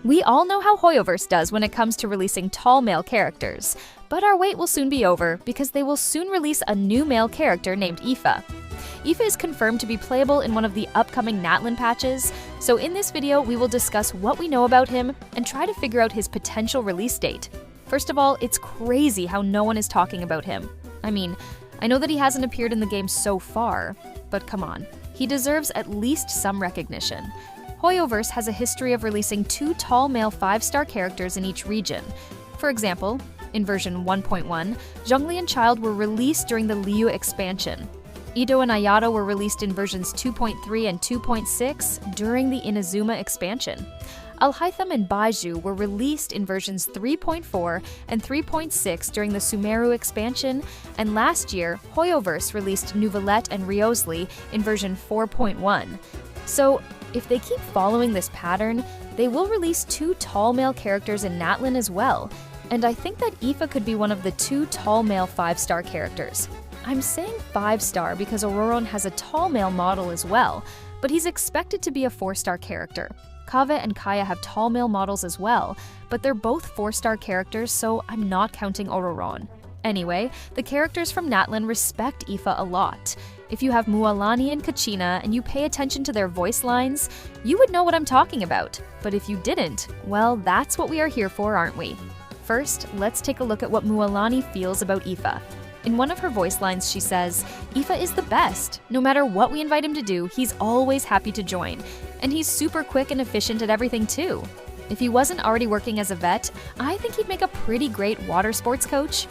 We all know how Hoyoverse does when it comes to releasing tall male characters, but our wait will soon be over because they will soon release a new male character named Aoife. Aoife is confirmed to be playable in one of the upcoming Natlan patches, so in this video we will discuss what we know about him and try to figure out his potential release date. First of all, it's crazy how no one is talking about him. I mean, I know that he hasn't appeared in the game so far, but come on, he deserves at least some recognition. Hoyoverse has a history of releasing 2 tall male 5-star characters in each region. For example, in version 1.1, Zhongli and Child were released during the Liu expansion. Ido and Ayato were released in versions 2.3 and 2.6 during the Inazuma expansion. Alhaitham and Baiju were released in versions 3.4 and 3.6 during the Sumeru expansion, and last year, Hoyoverse released Neuvillette and Riosley in version 4.1. So, if they keep following this pattern, they will release 2 tall male characters in Natlan as well, and I think that Aoife could be one of the 2 tall male 5-star characters. I'm saying 5-star because Auroron has a tall male model as well, but he's expected to be a 4-star character. Kaveh and Kaya have tall male models as well, but they're both 4-star characters, so I'm not counting Auroron. Anyway, the characters from Natlan respect Aoife a lot. If you have Mualani and Kachina and you pay attention to their voice lines, you would know what I'm talking about. But if you didn't, well, that's what we are here for, aren't we? First, let's take a look at what Mualani feels about Aoife. In one of her voice lines, she says, "Aoife is the best. No matter what we invite him to do, he's always happy to join. And he's super quick and efficient at everything too. If he wasn't already working as a vet, I think he'd make a pretty great water sports coach."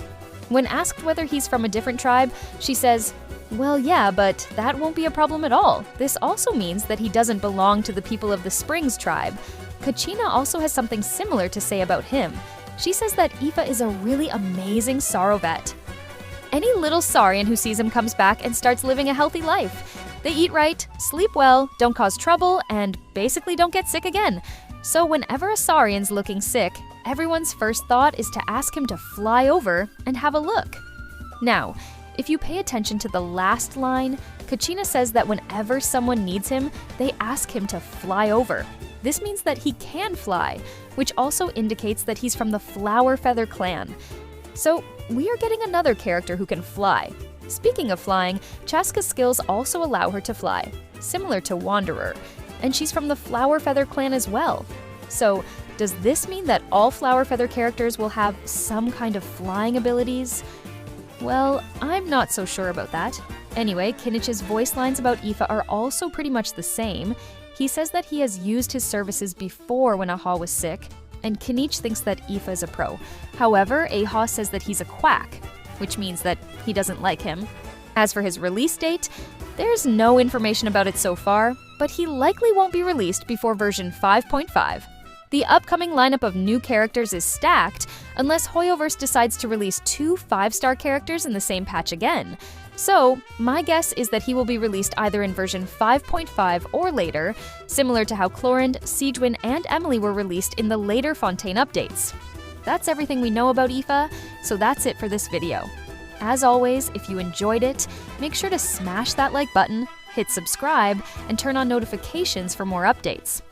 When asked whether he's from a different tribe, she says, "Well, yeah, but that won't be a problem at all. This also means that he doesn't belong to the people of the Springs tribe." Kachina also has something similar to say about him. She says that Aoife is a really amazing Sorrow vet. Any little Saurian who sees him comes back and starts living a healthy life. They eat right, sleep well, don't cause trouble, and basically don't get sick again. So whenever a Saurian's looking sick, everyone's first thought is to ask him to fly over and have a look. Now, if you pay attention to the last line, Kachina says that whenever someone needs him, they ask him to fly over. This means that he can fly, which also indicates that he's from the Flower Feather clan. So, we are getting another character who can fly. Speaking of flying, Chaska's skills also allow her to fly, similar to Wanderer, and she's from the Flower Feather clan as well. So, does this mean that all Flower Feather characters will have some kind of flying abilities? Well, I'm not so sure about that. Anyway, Kinnich's voice lines about Aoife are also pretty much the same. He says that he has used his services before when Aha was sick, and Kinnich thinks that Aoife is a pro. However, Aha says that he's a quack, which means that he doesn't like him. As for his release date, there's no information about it so far, but he likely won't be released before version 5.5. The upcoming lineup of new characters is stacked unless Hoyoverse decides to release 2 5-star characters in the same patch again. So, my guess is that he will be released either in version 5.5 or later, similar to how Clorinde, Sigewinne, and Emily were released in the later Fontaine updates. That's everything we know about Aoife, so that's it for this video. As always, if you enjoyed it, make sure to smash that like button, hit subscribe, and turn on notifications for more updates.